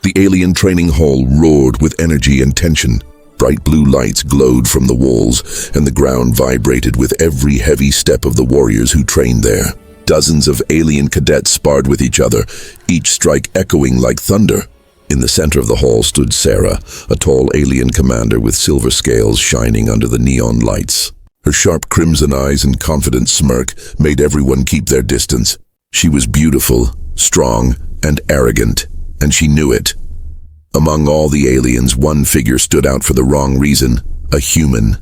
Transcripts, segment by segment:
The alien training hall roared with energy and tension. Bright blue lights glowed from the walls, and the ground vibrated with every heavy step of the warriors who trained there. Dozens of alien cadets sparred with each other, each strike echoing like thunder. In the center of the hall stood Sarah, a tall alien commander with silver scales shining under the neon lights. Her sharp crimson eyes and confident smirk made everyone keep their distance. She was beautiful, strong, and arrogant, and she knew it. Among all the aliens, one figure stood out for the wrong reason: a human.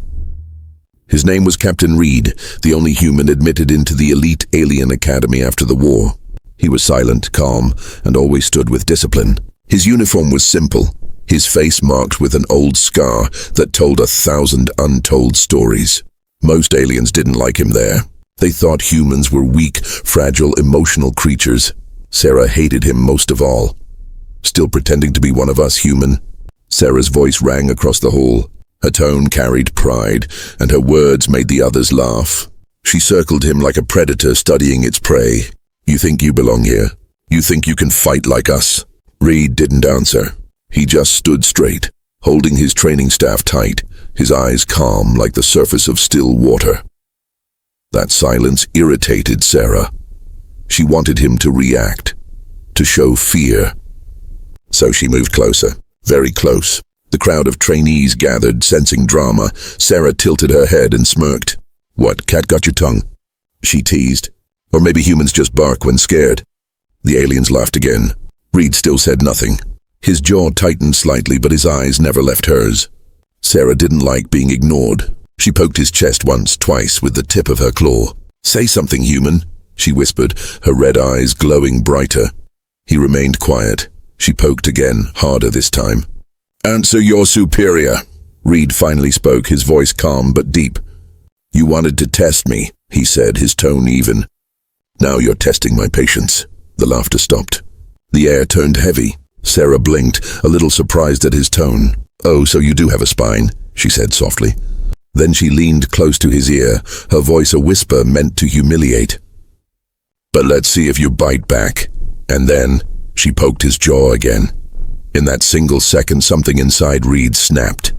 His name was Captain Reed, the only human admitted into the elite alien academy after the war. He was silent, calm, and always stood with discipline. His uniform was simple, his face marked with an old scar that told 1,000 untold stories. Most aliens didn't like him there. They thought humans were weak, fragile, emotional creatures. Sarah hated him most of all. Still pretending to be one of us, human? Sarah's voice rang across the hall. Her tone carried pride, and her words made the others laugh. She circled him like a predator studying its prey. You think you belong here? You think you can fight like us? Reed didn't answer. He just stood straight, holding his training staff tight, his eyes calm like the surface of still water. That silence irritated Sarah. She wanted him to react, to show fear. So she moved closer, very close. The crowd of trainees gathered, sensing drama. Sarah tilted her head and smirked. What, cat got your tongue? She teased. Or maybe humans just bark when scared. The aliens laughed again. Reed still said nothing. His jaw tightened slightly, but his eyes never left hers. Sarah didn't like being ignored. She poked his chest once, twice, with the tip of her claw. Say something, human, she whispered, her red eyes glowing brighter. He remained quiet. She poked again, harder this time. Answer your superior. Reed finally spoke, his voice calm but deep. You wanted to test me, he said, his tone even. Now you're testing my patience. The laughter stopped. The air turned heavy. Sarah blinked, a little surprised at his tone. Oh, so you do have a spine, she said softly. Then she leaned close to his ear, her voice a whisper meant to humiliate. But let's see if you bite back. And then she poked his jaw again. In that single second, something inside Reed snapped.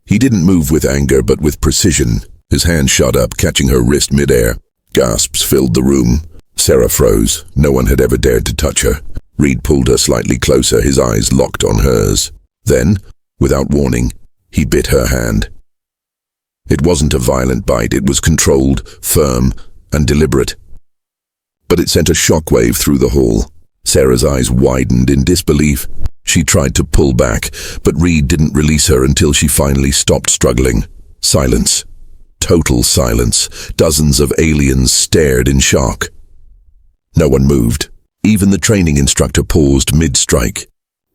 He didn't move with anger, but with precision. His hand shot up, catching her wrist midair. Gasps filled the room. Sarah froze. No one had ever dared to touch her. Reed pulled her slightly closer, his eyes locked on hers. Then, without warning, he bit her hand. It wasn't a violent bite, it was controlled, firm, and deliberate. But it sent a shockwave through the hall. Sarah's eyes widened in disbelief. She tried to pull back, but Reed didn't release her until she finally stopped struggling. Silence. Total silence. Dozens of aliens stared in shock. No one moved. Even the training instructor paused mid-strike.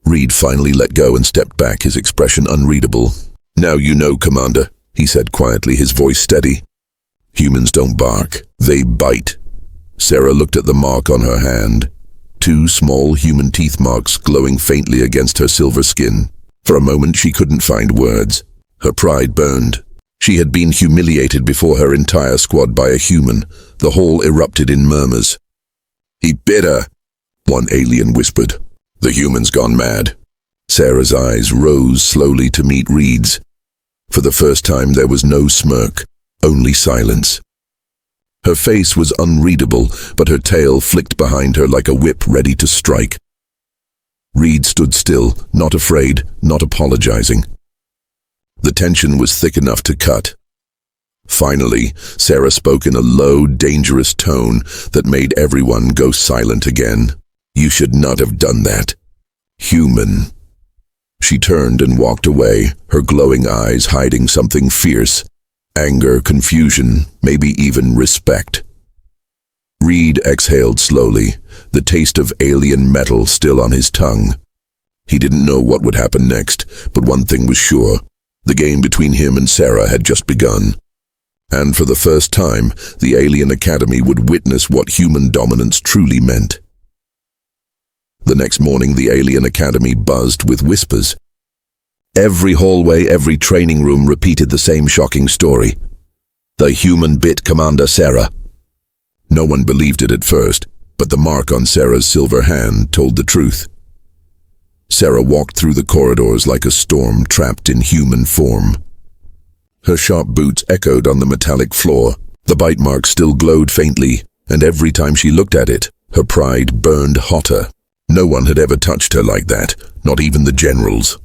Reed finally let go and stepped back, his expression unreadable. Now you know, Commander, he said quietly, his voice steady. Humans don't bark, they bite. Sarah looked at the mark on her hand. 2 small human teeth marks glowing faintly against her silver skin. For a moment she couldn't find words. Her pride burned. She had been humiliated before her entire squad by a human. The hall erupted in murmurs. He bit her, one alien whispered. The human's gone mad. Sarah's eyes rose slowly to meet Reed's. For the first time there was no smirk, only silence. Her face was unreadable, but her tail flicked behind her like a whip ready to strike. Reed stood still, not afraid, not apologizing. The tension was thick enough to cut. Finally, Sarah spoke in a low, dangerous tone that made everyone go silent again. You should not have done that. Human. She turned and walked away, her glowing eyes hiding something fierce. Anger, confusion, maybe even respect. Reed exhaled slowly, the taste of alien metal still on his tongue. He didn't know what would happen next, but one thing was sure. The game between him and Sarah had just begun. And for the first time, the Alien Academy would witness what human dominance truly meant. The next morning, the Alien Academy buzzed with whispers. Every hallway, every training room repeated the same shocking story. The human bit Commander Sarah. No one believed it at first, but the mark on Sarah's silver hand told the truth. Sarah walked through the corridors like a storm trapped in human form. Her sharp boots echoed on the metallic floor. The bite mark still glowed faintly, and every time she looked at it, her pride burned hotter. No one had ever touched her like that, not even the generals.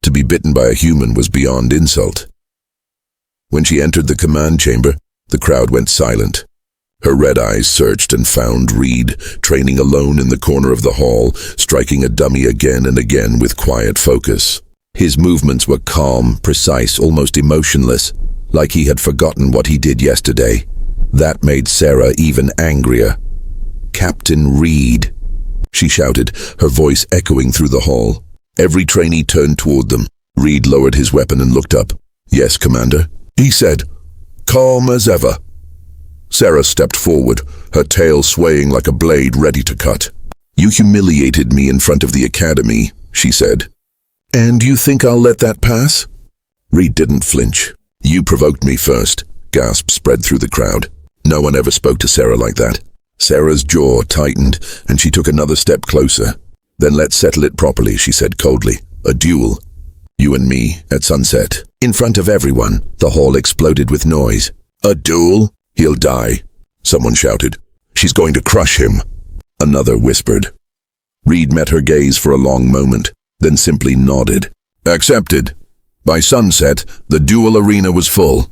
To be bitten by a human was beyond insult. When she entered the command chamber, the crowd went silent. Her red eyes searched and found Reed, training alone in the corner of the hall, striking a dummy again and again with quiet focus. His movements were calm, precise, almost emotionless, like he had forgotten what he did yesterday. That made Sarah even angrier. "Captain Reed," she shouted, her voice echoing through the hall. Every trainee turned toward them. Reed lowered his weapon and looked up. "Yes, Commander," he said, calm as ever. Sarah stepped forward, her tail swaying like a blade ready to cut. "You humiliated me in front of the academy," she said. "And you think I'll let that pass?" Reed didn't flinch. "You provoked me first," gasps spread through the crowd. No one ever spoke to Sarah like that. Sarah's jaw tightened, and she took another step closer. "Then let's settle it properly," she said coldly. "A duel. You and me, at sunset." In front of everyone, the hall exploded with noise. "A duel? He'll die," someone shouted. "She's going to crush him," another whispered. Reed met her gaze for a long moment, then simply nodded. "Accepted." By sunset, the duel arena was full.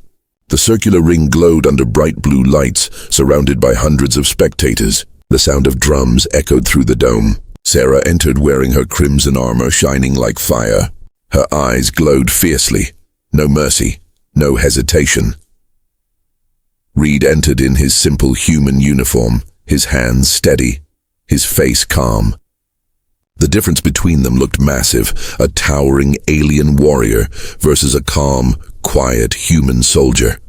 The circular ring glowed under bright blue lights, surrounded by hundreds of spectators. The sound of drums echoed through the dome. Sarah entered wearing her crimson armor shining like fire. Her eyes glowed fiercely. No mercy, no hesitation. Reed entered in his simple human uniform, his hands steady, his face calm. The difference between them looked massive, a towering alien warrior versus a calm, quiet human soldier.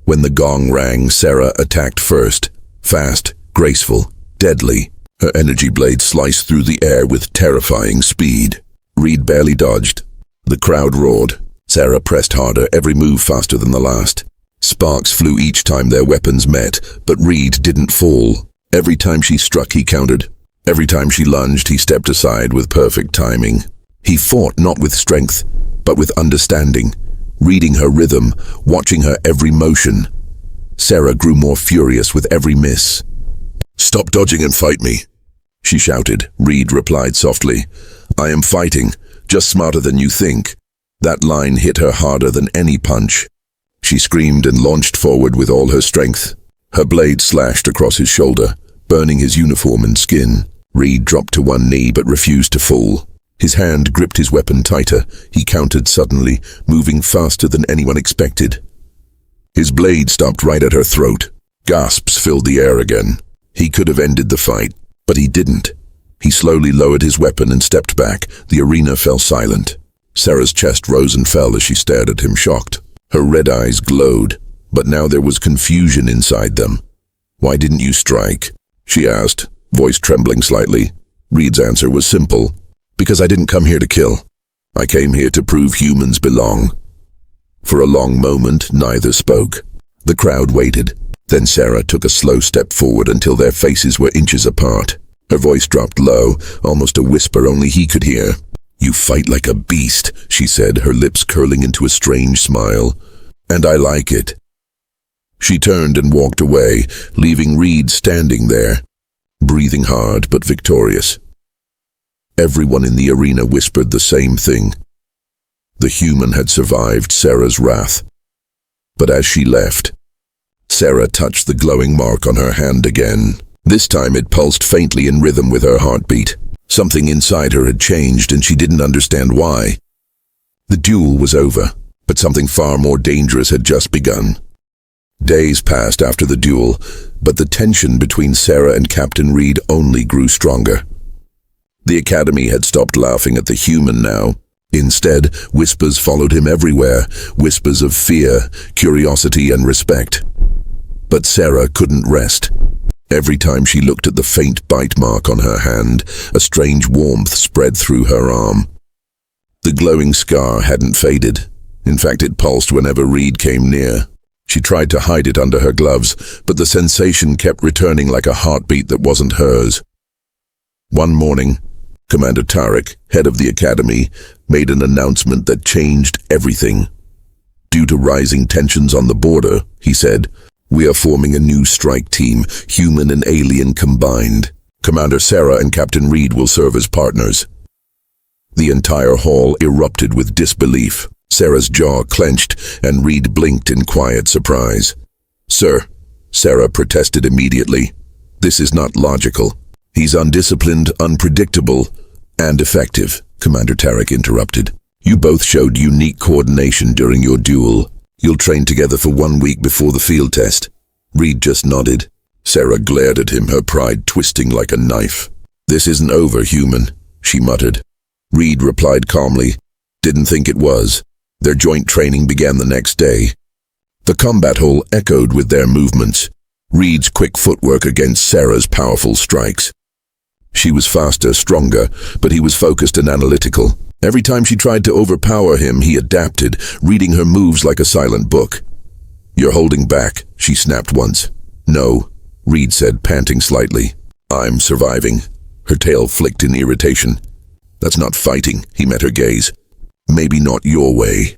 When the gong rang, Sarah attacked first, fast, graceful, deadly. Her energy blade sliced through the air with terrifying speed. Reed barely dodged. The crowd roared. Sarah pressed harder, every move faster than the last. Sparks flew each time their weapons met, but Reed didn't fall. Every time she struck, he countered. Every time she lunged, he stepped aside with perfect timing. He fought not with strength, but with understanding, reading her rhythm, watching her every motion. Sarah grew more furious with every miss. "Stop dodging and fight me," she shouted. Reed replied softly, "I am fighting, just smarter than you think." That line hit her harder than any punch. She screamed and launched forward with all her strength. Her blade slashed across his shoulder, burning his uniform and skin. Reed dropped to one knee but refused to fall. His hand gripped his weapon tighter. He countered suddenly, moving faster than anyone expected. His blade stopped right at her throat. Gasps filled the air again. He could have ended the fight, but he didn't. He slowly lowered his weapon and stepped back. The arena fell silent. Sarah's chest rose and fell as she stared at him, shocked. Her red eyes glowed, but now there was confusion inside them. "Why didn't you strike?" she asked, voice trembling slightly. Reed's answer was simple. "Because I didn't come here to kill. I came here to prove humans belong." For a long moment, neither spoke. The crowd waited. Then Sarah took a slow step forward until their faces were inches apart. Her voice dropped low, almost a whisper only he could hear. "You fight like a beast," she said, her lips curling into a strange smile. "And I like it." She turned and walked away, leaving Reed standing there, breathing hard but victorious. Everyone in the arena whispered the same thing. The human had survived Sarah's wrath. But as she left, Sarah touched the glowing mark on her hand again. This time it pulsed faintly in rhythm with her heartbeat. Something inside her had changed and she didn't understand why. The duel was over, but something far more dangerous had just begun. Days passed after the duel, but the tension between Sarah and Captain Reed only grew stronger. The academy had stopped laughing at the human now. Instead, whispers followed him everywhere, whispers of fear, curiosity, and respect. But Sarah couldn't rest. Every time she looked at the faint bite mark on her hand, a strange warmth spread through her arm. The glowing scar hadn't faded. In fact, it pulsed whenever Reed came near. She tried to hide it under her gloves, but the sensation kept returning like a heartbeat that wasn't hers. One morning, Commander Tarek, head of the academy, made an announcement that changed everything. Due to rising tensions on the border, he said, we are forming a new strike team, human and alien combined. Commander Sarah and Captain Reed will serve as partners. The entire hall erupted with disbelief. Sarah's jaw clenched, and Reed blinked in quiet surprise. Sir, Sarah protested immediately. This is not logical. He's undisciplined, unpredictable, and effective, Commander Tarek interrupted. You both showed unique coordination during your duel. You'll train together for 1 week before the field test. Reed just nodded. Sarah glared at him, her pride twisting like a knife. This isn't over, human, she muttered. Reed replied calmly, didn't think it was. Their joint training began the next day. The combat hall echoed with their movements, Reed's quick footwork against Sarah's powerful strikes. She was faster, stronger, but he was focused and analytical. Every time she tried to overpower him, he adapted, reading her moves like a silent book. You're holding back, she snapped once. No, Reed said, panting slightly. I'm surviving. Her tail flicked in irritation. That's not fighting, he met her gaze. Maybe not your way.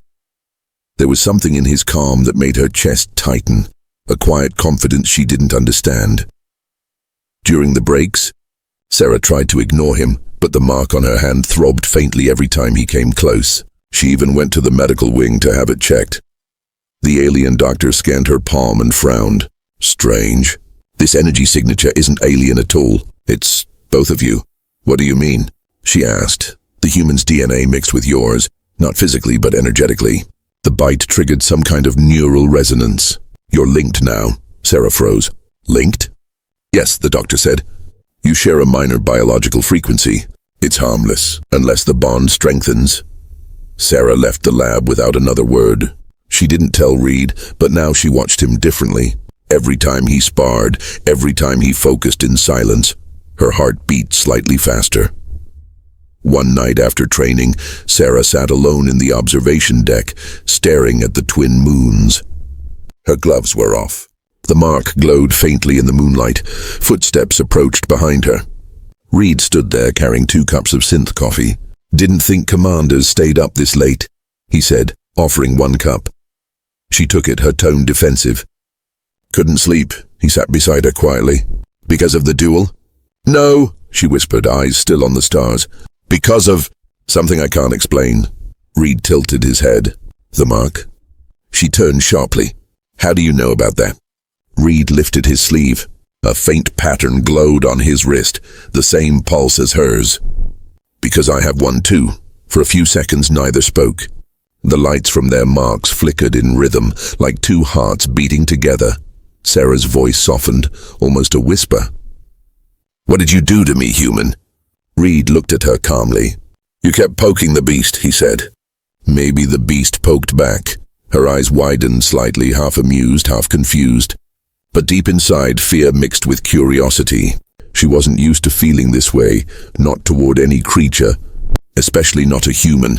There was something in his calm that made her chest tighten, a quiet confidence she didn't understand. During the breaks, Sarah tried to ignore him, but the mark on her hand throbbed faintly every time he came close. She even went to the medical wing to have it checked. The alien doctor scanned her palm and frowned. Strange. This energy signature isn't alien at all. It's both of you. What do you mean? She asked. The human's DNA mixed with yours, not physically but energetically. The bite triggered some kind of neural resonance. You're linked now. Sarah froze. Linked? Yes, the doctor said. You share a minor biological frequency. It's harmless, unless the bond strengthens. Sarah left the lab without another word. She didn't tell Reed, but now she watched him differently. Every time he sparred, every time he focused in silence, her heart beat slightly faster. One night after training, Sarah sat alone in the observation deck, staring at the twin moons. Her gloves were off. The mark glowed faintly in the moonlight. Footsteps approached behind her. Reed stood there carrying 2 cups of synth coffee. Didn't think commanders stayed up this late, he said, offering 1 cup. She took it, her tone defensive. Couldn't sleep, he sat beside her quietly. Because of the duel? No, she whispered, eyes still on the stars. Because of something I can't explain. Reed tilted his head. The mark? She turned sharply. How do you know about that? Reed lifted his sleeve. A faint pattern glowed on his wrist, the same pulse as hers. Because I have one too. For a few seconds neither spoke. The lights from their marks flickered in rhythm, like 2 hearts beating together. Sarah's voice softened, almost a whisper. What did you do to me, human? Reed looked at her calmly. You kept poking the beast, he said. Maybe the beast poked back. Her eyes widened slightly, half amused, half confused. But deep inside, fear mixed with curiosity. She wasn't used to feeling this way, not toward any creature, especially not a human.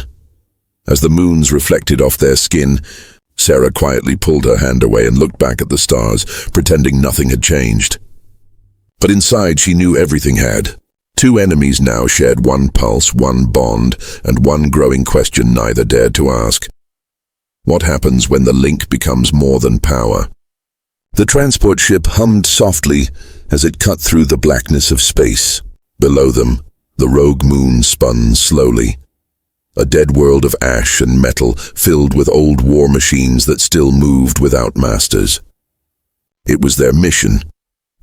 As the moons reflected off their skin, Sarah quietly pulled her hand away and looked back at the stars, pretending nothing had changed. But inside she knew everything had. 2 enemies now shared 1 pulse, 1 bond, and 1 growing question neither dared to ask. What happens when the link becomes more than power? The transport ship hummed softly as it cut through the blackness of space. Below them, the rogue moon spun slowly. A dead world of ash and metal filled with old war machines that still moved without masters. It was their mission,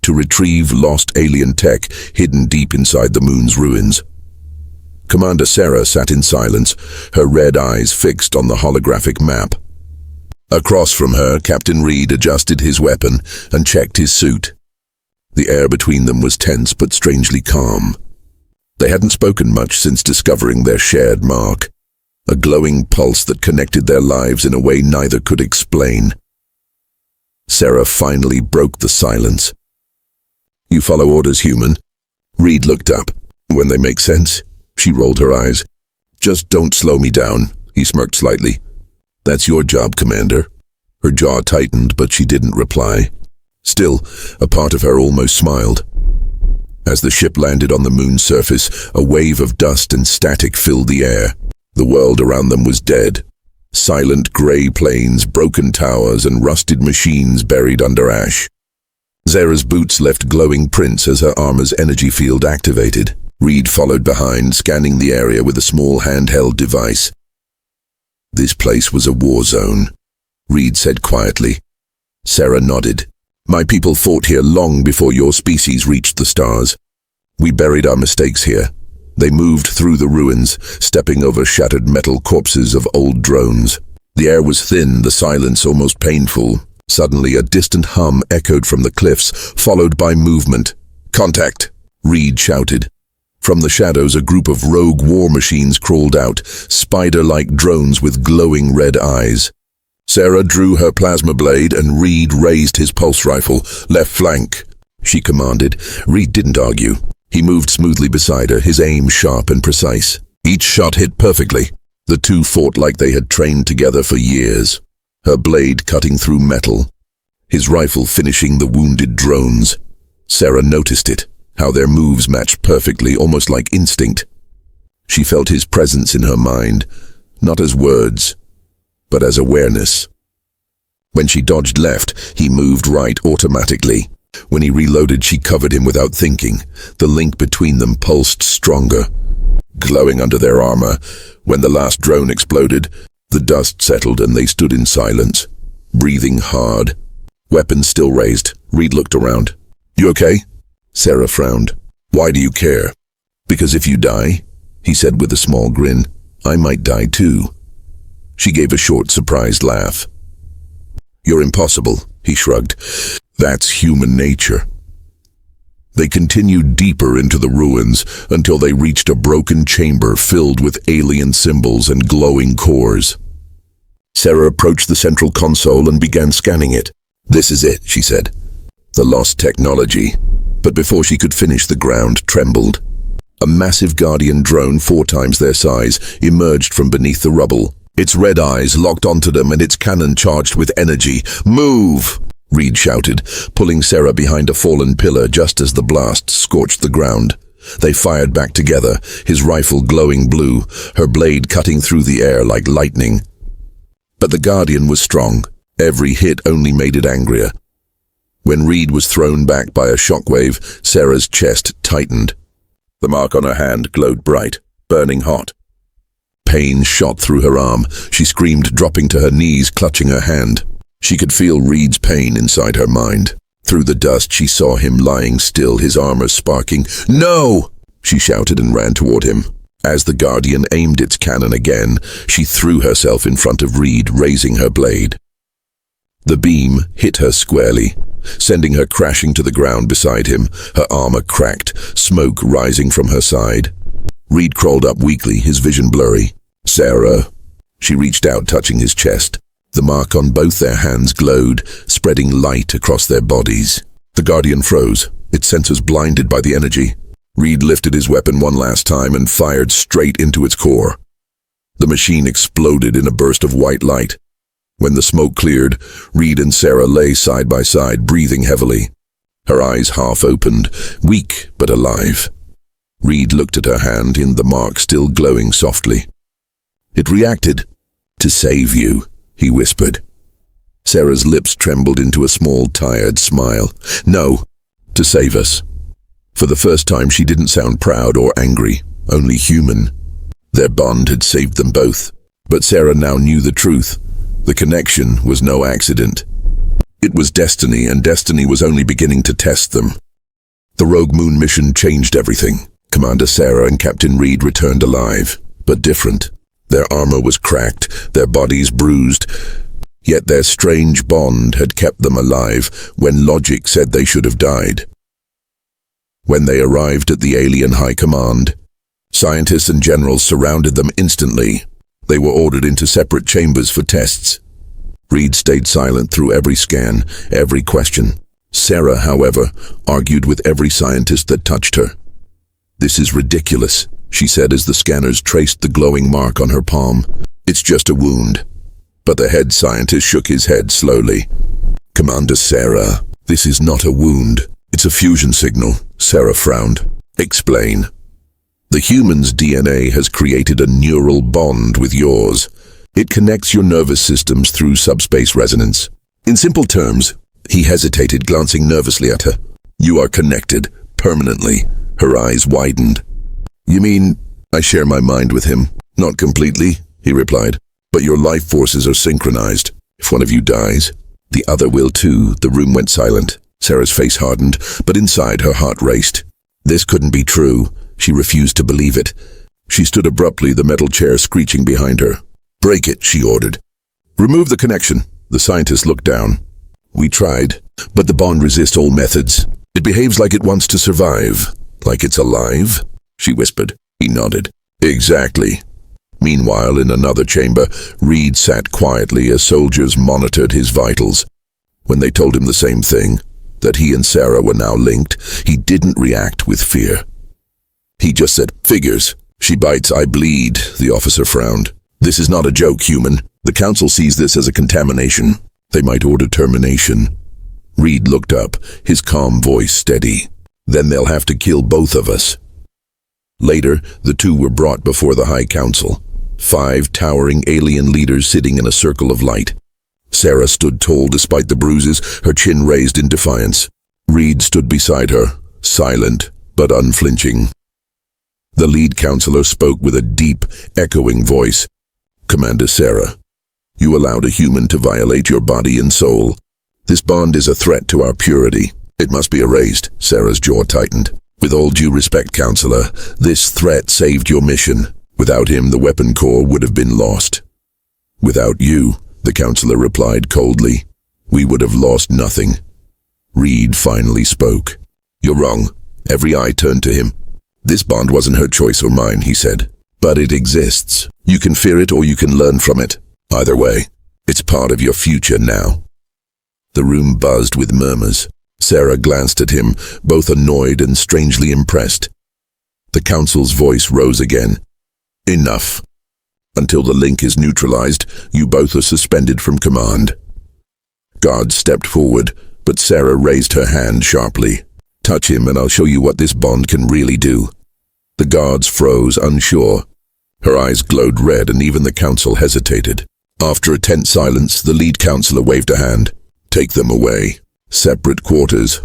to retrieve lost alien tech hidden deep inside the moon's ruins. Commander Sarah sat in silence, her red eyes fixed on the holographic map. Across from her, Captain Reed adjusted his weapon and checked his suit. The air between them was tense but strangely calm. They hadn't spoken much since discovering their shared mark, a glowing pulse that connected their lives in a way neither could explain. Sarah finally broke the silence. You follow orders, human? Reed looked up. When they make sense? She rolled her eyes. Just don't slow me down, he smirked slightly. That's your job, Commander. Her jaw tightened, but she didn't reply. Still, a part of her almost smiled. As the ship landed on the moon's surface, a wave of dust and static filled the air. The world around them was dead. Silent grey plains, broken towers, and rusted machines buried under ash. Zara's boots left glowing prints as her armor's energy field activated. Reed followed behind, scanning the area with a small handheld device. This place was a war zone, Reed said quietly. Sarah nodded. My people fought here long before your species reached the stars. We buried our mistakes here. They moved through the ruins, stepping over shattered metal corpses of old drones. The air was thin, the silence almost painful. Suddenly, a distant hum echoed from the cliffs, followed by movement. Contact, Reed shouted. From the shadows, a group of rogue war machines crawled out, spider-like drones with glowing red eyes. Sarah drew her plasma blade and Reed raised his pulse rifle. Left flank, she commanded. Reed didn't argue. He moved smoothly beside her, his aim sharp and precise. Each shot hit perfectly. The two fought like they had trained together for years. Her blade cutting through metal, his rifle finishing the wounded drones. Sarah noticed it, how their moves matched perfectly, almost like instinct. She felt his presence in her mind, not as words, but as awareness. When she dodged left, he moved right automatically. When he reloaded, she covered him without thinking. The link between them pulsed stronger. Glowing under their armor, when the last drone exploded, the dust settled and they stood in silence, breathing hard. Weapons still raised. Reed looked around. You okay? Sarah frowned. Why do you care? Because if you die, he said with a small grin, I might die too. She gave a short, surprised laugh. You're impossible, he shrugged. That's human nature. They continued deeper into the ruins until they reached a broken chamber filled with alien symbols and glowing cores. Sarah approached the central console and began scanning it. This is it, she said. The lost technology. But before she could finish, the ground trembled. A massive Guardian drone 4 times their size emerged from beneath the rubble. Its red eyes locked onto them and its cannon charged with energy. Move! Reed shouted, pulling Sarah behind a fallen pillar just as the blast scorched the ground. They fired back together, his rifle glowing blue, her blade cutting through the air like lightning. But the Guardian was strong. Every hit only made it angrier. When Reed was thrown back by a shockwave, Sarah's chest tightened. The mark on her hand glowed bright, burning hot. Pain shot through her arm. She screamed, dropping to her knees, clutching her hand. She could feel Reed's pain inside her mind. Through the dust, she saw him lying still, his armor sparking. No! She shouted and ran toward him. As the Guardian aimed its cannon again, she threw herself in front of Reed, raising her blade. The beam hit her squarely, sending her crashing to the ground beside him. Her armor cracked, smoke rising from her side. Reed crawled up weakly, his vision blurry. Sarah. She reached out, touching his chest. The mark on both their hands glowed, spreading light across their bodies. The Guardian froze, its sensors blinded by the energy. Reed lifted his weapon one last time and fired straight into its core. The machine exploded in a burst of white light. When the smoke cleared, Reed and Sarah lay side by side, breathing heavily. Her eyes half opened, weak but alive. Reed looked at her hand, in the mark still glowing softly. It reacted. To save you, he whispered. Sarah's lips trembled into a small, tired smile. No, to save us. For the first time, she didn't sound proud or angry, only human. Their bond had saved them both. But Sarah now knew the truth. The connection was no accident. It was destiny, and destiny was only beginning to test them. The Rogue Moon mission changed everything. Commander Sarah and Captain Reed returned alive, but different. Their armor was cracked, their bodies bruised, yet their strange bond had kept them alive when logic said they should have died. When they arrived at the alien high command, scientists and generals surrounded them instantly. They were ordered into separate chambers for tests. Reed stayed silent through every scan, every question. Sarah, however, argued with every scientist that touched her. This is ridiculous, she said as the scanners traced the glowing mark on her palm. It's just a wound. But the head scientist shook his head slowly. Commander Sarah, this is not a wound. It's a fusion signal, Sarah frowned. Explain. The human's DNA has created a neural bond with yours. It connects your nervous systems through subspace resonance. In simple terms, he hesitated, glancing nervously at her. You are connected, permanently. Her eyes widened. You mean, I share my mind with him? Not completely, he replied. But your life forces are synchronized. If one of you dies, the other will too. The room went silent. Sarah's face hardened, but inside her heart raced. This couldn't be true. She refused to believe it. She stood abruptly, the metal chair screeching behind her. Break it, she ordered. Remove the connection. The scientist looked down. We tried, but the bond resists all methods. It behaves like it wants to survive. Like it's alive? She whispered. He nodded. Exactly. Meanwhile, in another chamber, Reed sat quietly as soldiers monitored his vitals. When they told him the same thing, that he and Sarah were now linked, he didn't react with fear. He just said, figures. She bites, I bleed, the officer frowned. This is not a joke, human. The council sees this as a contamination. They might order termination. Reed looked up, his calm voice steady. Then they'll have to kill both of us. Later, the two were brought before the High Council. 5 towering alien leaders sitting in a circle of light. Sarah stood tall despite the bruises, her chin raised in defiance. Reed stood beside her, silent but unflinching. The lead counselor spoke with a deep, echoing voice. Commander Sarah, you allowed a human to violate your body and soul. This bond is a threat to our purity. It must be erased. Sarah's jaw tightened. With all due respect, Counselor, this threat saved your mission. Without him, the weapon core would have been lost. Without you, the counselor replied coldly, we would have lost nothing. Reed finally spoke. You're wrong. Every eye turned to him. This bond wasn't her choice or mine, he said. But it exists. You can fear it or you can learn from it. Either way, it's part of your future now. The room buzzed with murmurs. Sarah glanced at him, both annoyed and strangely impressed. The council's voice rose again. Enough. Until the link is neutralized, you both are suspended from command. Guards stepped forward, but Sarah raised her hand sharply. Touch him and I'll show you what this bond can really do. The guards froze, unsure. Her eyes glowed red and even the council hesitated. After a tense silence, the lead counselor waved a hand. Take them away. Separate quarters.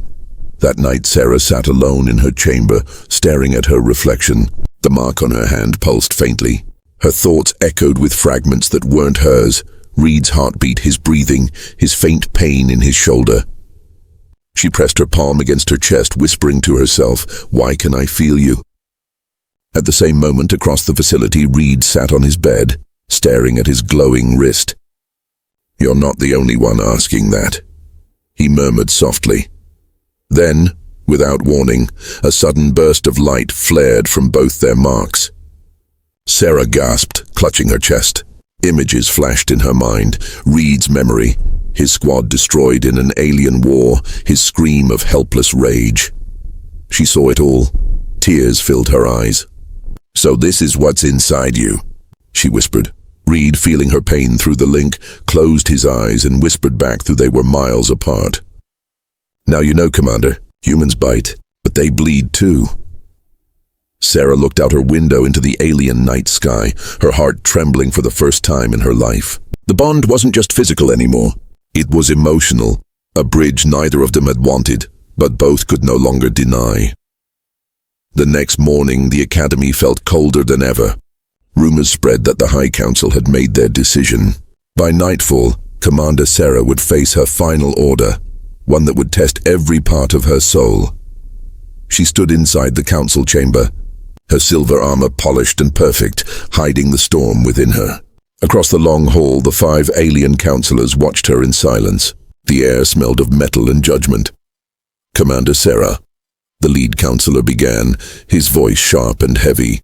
That night Sarah sat alone in her chamber, staring at her reflection. The mark on her hand pulsed faintly. Her thoughts echoed with fragments that weren't hers. Reed's heartbeat, his breathing, his faint pain in his shoulder. She pressed her palm against her chest, whispering to herself, why can I feel you? At the same moment across the facility, Reed sat on his bed, staring at his glowing wrist. You're not the only one asking that, he murmured softly. Then, without warning, a sudden burst of light flared from both their marks. Sarah gasped, clutching her chest. Images flashed in her mind, Reed's memory, his squad destroyed in an alien war, his scream of helpless rage. She saw it all. Tears filled her eyes. So this is what's inside you, she whispered. Reed, feeling her pain through the link, closed his eyes and whispered back though they were miles apart. Now you know, Commander, humans bite, but they bleed too. Sarah looked out her window into the alien night sky, her heart trembling for the first time in her life. The bond wasn't just physical anymore. It was emotional, a bridge neither of them had wanted, but both could no longer deny. The next morning, the academy felt colder than ever. Rumors spread that the High Council had made their decision. By nightfall, Commander Sarah would face her final order, one that would test every part of her soul. She stood inside the council chamber, her silver armor polished and perfect, hiding the storm within her. Across the long hall, the 5 alien counselors watched her in silence. The air smelled of metal and judgment. Commander Sarah, the lead counselor began, his voice sharp and heavy.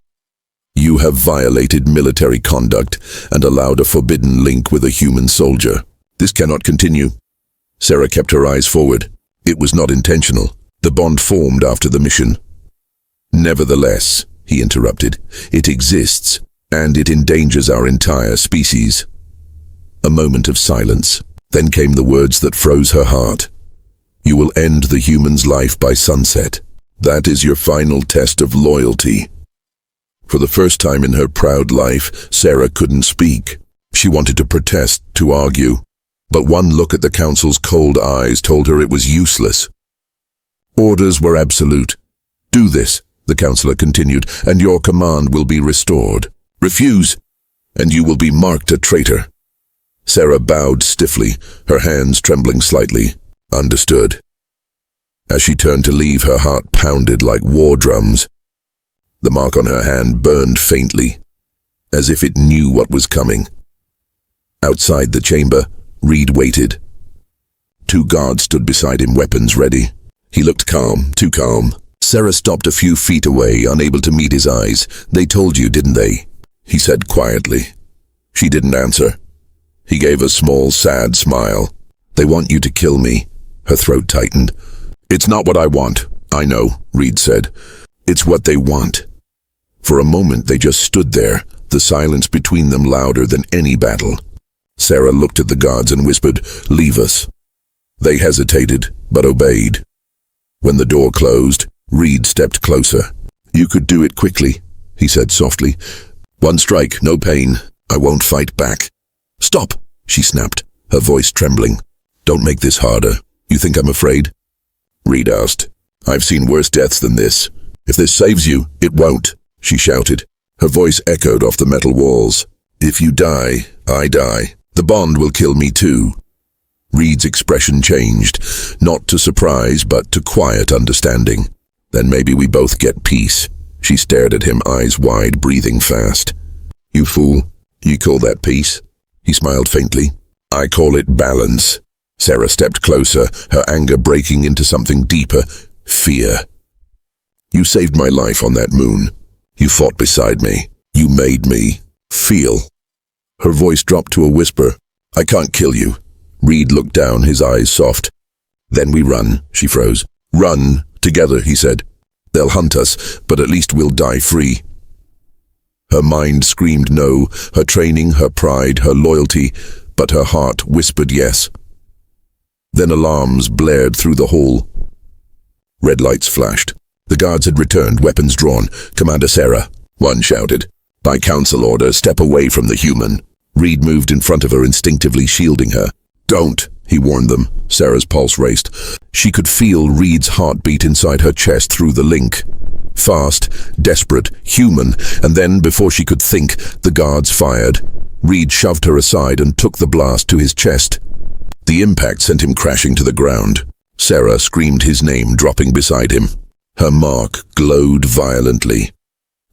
You have violated military conduct and allowed a forbidden link with a human soldier. This cannot continue. Sarah kept her eyes forward. It was not intentional. The bond formed after the mission. Nevertheless, he interrupted, it exists, and it endangers our entire species. A moment of silence. Then came the words that froze her heart. You will end the human's life by sunset. That is your final test of loyalty. For the first time in her proud life, Sarah couldn't speak. She wanted to protest, to argue. But one look at the council's cold eyes told her it was useless. Orders were absolute. Do this, the councillor continued, and your command will be restored. Refuse, and you will be marked a traitor. Sarah bowed stiffly, her hands trembling slightly. Understood. As she turned to leave, her heart pounded like war drums. The mark on her hand burned faintly, as if it knew what was coming. Outside the chamber, Reed waited. 2 guards stood beside him, weapons ready. He looked calm, too calm. Sarah stopped a few feet away, unable to meet his eyes. They told you, didn't they? He said quietly. She didn't answer. He gave a small, sad smile. They want you to kill me. Her throat tightened. It's not what I want. I know, Reed said. It's what they want. For a moment they just stood there, the silence between them louder than any battle. Sarah looked at the guards and whispered, "Leave us." They hesitated, but obeyed. When the door closed, Reed stepped closer. "You could do it quickly," he said softly. "1 strike, no pain. I won't fight back." "Stop," she snapped, her voice trembling. "Don't make this harder. You think I'm afraid?" Reed asked. "I've seen worse deaths than this. If this saves you, it won't," she shouted. Her voice echoed off the metal walls. "If you die, I die. The bond will kill me too." Reed's expression changed, not to surprise, but to quiet understanding. "Then maybe we both get peace." She stared at him, eyes wide, breathing fast. "You fool. You call that peace?" He smiled faintly. "I call it balance." Sarah stepped closer, her anger breaking into something deeper, fear. "You saved my life on that moon. You fought beside me. You made me feel." Her voice dropped to a whisper. "I can't kill you." Reed looked down, his eyes soft. "Then we run," she froze. "Run, together," he said. "They'll hunt us, but at least we'll die free." Her mind screamed no, her training, her pride, her loyalty, but her heart whispered yes. Then alarms blared through the hall. Red lights flashed. The guards had returned, weapons drawn. "Commander Sarah," one shouted. "By council order, step away from the human." Reed moved in front of her, instinctively shielding her. "Don't," he warned them. Sarah's pulse raced. She could feel Reed's heartbeat inside her chest through the link. Fast, desperate, human, and then, before she could think, the guards fired. Reed shoved her aside and took the blast to his chest. The impact sent him crashing to the ground. Sarah screamed his name, dropping beside him. Her mark glowed violently.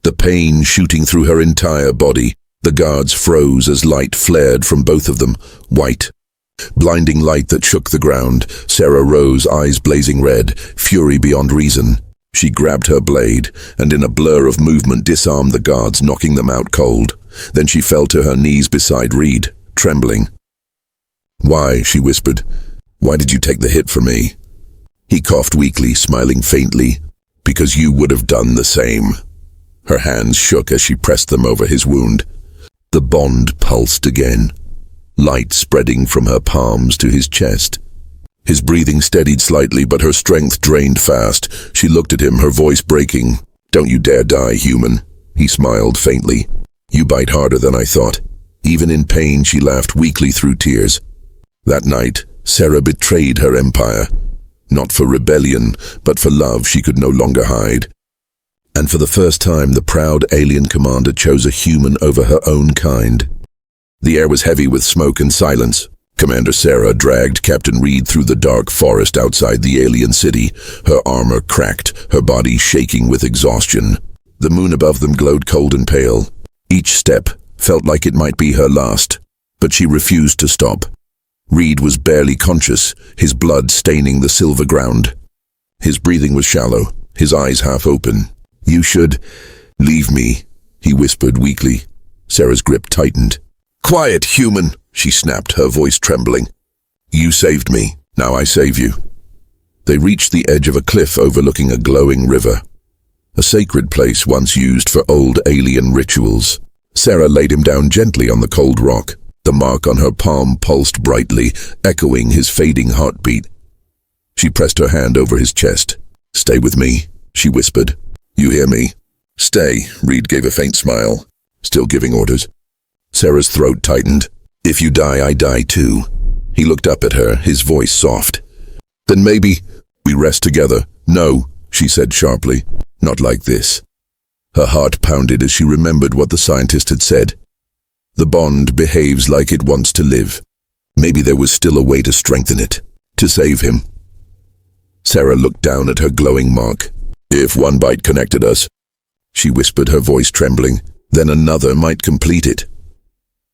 The pain shooting through her entire body. The guards froze as light flared from both of them, white. Blinding light that shook the ground. Sarah rose, eyes blazing red, fury beyond reason. She grabbed her blade, and in a blur of movement disarmed the guards, knocking them out cold. Then she fell to her knees beside Reed, trembling. "Why?" she whispered. "Why did you take the hit for me?" He coughed weakly, smiling faintly. "Because you would have done the same." Her hands shook as she pressed them over his wound. The bond pulsed again, light spreading from her palms to his chest. His breathing steadied slightly, but her strength drained fast. She looked at him, her voice breaking. "Don't you dare die, human." He smiled faintly. "You bite harder than I thought." Even in pain, she laughed weakly through tears. That night, Sarah betrayed her empire. Not for rebellion, but for love she could no longer hide. And for the first time, the proud alien commander chose a human over her own kind. The air was heavy with smoke and silence. Commander Sarah dragged Captain Reed through the dark forest outside the alien city, her armor cracked, her body shaking with exhaustion. The moon above them glowed cold and pale. Each step felt like it might be her last, but she refused to stop. Reed was barely conscious, his blood staining the silver ground. His breathing was shallow, his eyes half open. "You should leave me," he whispered weakly. Sarah's grip tightened. "Quiet, human," she snapped, her voice trembling. "You saved me, now I save you." They reached the edge of a cliff overlooking a glowing river, a sacred place once used for old alien rituals. Sarah laid him down gently on the cold rock. The mark on her palm pulsed brightly, echoing his fading heartbeat. She pressed her hand over his chest. "Stay with me," she whispered. "You hear me?" "Stay," Reed gave a faint smile. "Still giving orders?" Sarah's throat tightened. "If you die, I die too." He looked up at her, his voice soft. "Then maybe we rest together." "No," she said sharply. "Not like this." Her heart pounded as she remembered what the scientist had said. The bond behaves like it wants to live. Maybe there was still a way to strengthen it, to save him. Sarah looked down at her glowing mark. "If one bite connected us," she whispered, her voice trembling, "then another might complete it."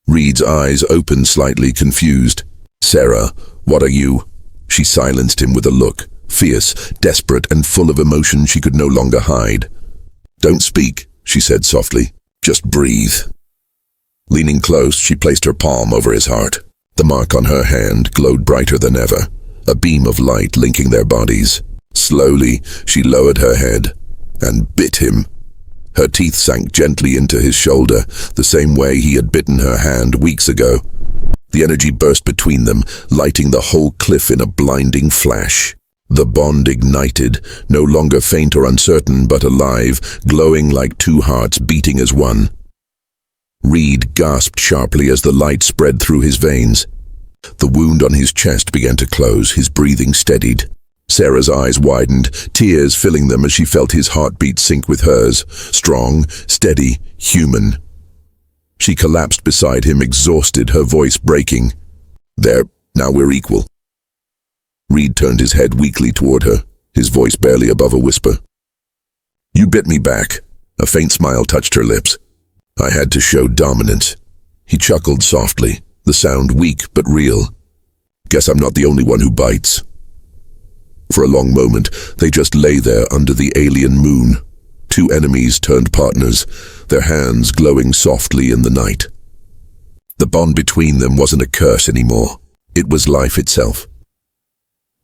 Reed's eyes opened slightly, confused. "Sarah, what are you?" She silenced him with a look, fierce, desperate, and full of emotion she could no longer hide. "Don't speak," she said softly. "Just breathe." Leaning close, she placed her palm over his heart. The mark on her hand glowed brighter than ever, a beam of light linking their bodies. Slowly, she lowered her head and bit him. Her teeth sank gently into his shoulder, the same way he had bitten her hand weeks ago. The energy burst between them, lighting the whole cliff in a blinding flash. The bond ignited, no longer faint or uncertain, but alive, glowing like two hearts beating as one. Reed gasped sharply as the light spread through his veins. The wound on his chest began to close, his breathing steadied. Sarah's eyes widened, tears filling them as she felt his heartbeat sync with hers, strong, steady, human. She collapsed beside him, exhausted, her voice breaking. "There, now we're equal." Reed turned his head weakly toward her, his voice barely above a whisper. "You bit me back." A faint smile touched her lips. "I had to show dominance." He chuckled softly, the sound weak but real. "Guess I'm not the only one who bites." For a long moment, they just lay there under the alien moon. Two enemies turned partners, their hands glowing softly in the night. The bond between them wasn't a curse anymore. It was life itself.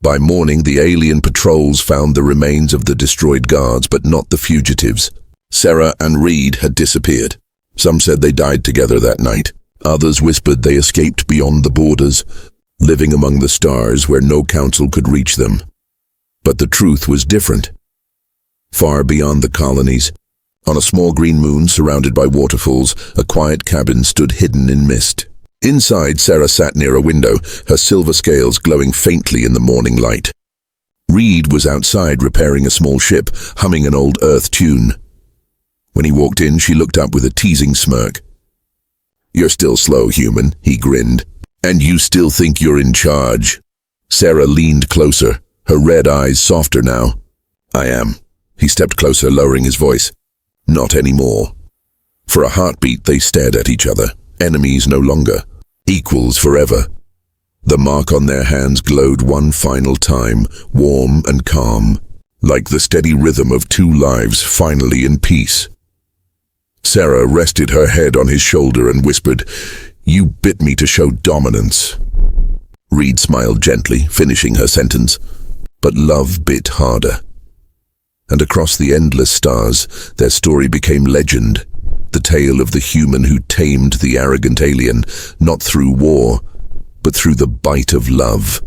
By morning, the alien patrols found the remains of the destroyed guards, but not the fugitives. Sarah and Reed had disappeared. Some said they died together that night. Others whispered they escaped beyond the borders, living among the stars where no council could reach them. But the truth was different. Far beyond the colonies, on a small green moon surrounded by waterfalls, a quiet cabin stood hidden in mist. Inside, Sarah sat near a window, her silver scales glowing faintly in the morning light. Reed was outside repairing a small ship, humming an old Earth tune. When he walked in, she looked up with a teasing smirk. "You're still slow, human," he grinned. "And you still think you're in charge?" Sarah leaned closer, her red eyes softer now. "I am." He stepped closer, lowering his voice. "Not anymore." For a heartbeat, they stared at each other, enemies no longer, equals forever. The mark on their hands glowed one final time, warm and calm, like the steady rhythm of two lives finally in peace. Sarah rested her head on his shoulder and whispered, "You bit me to show dominance." Reed smiled gently, finishing her sentence. But love bit harder. And across the endless stars, their story became legend, the tale of the human who tamed the arrogant alien, not through war, but through the bite of love.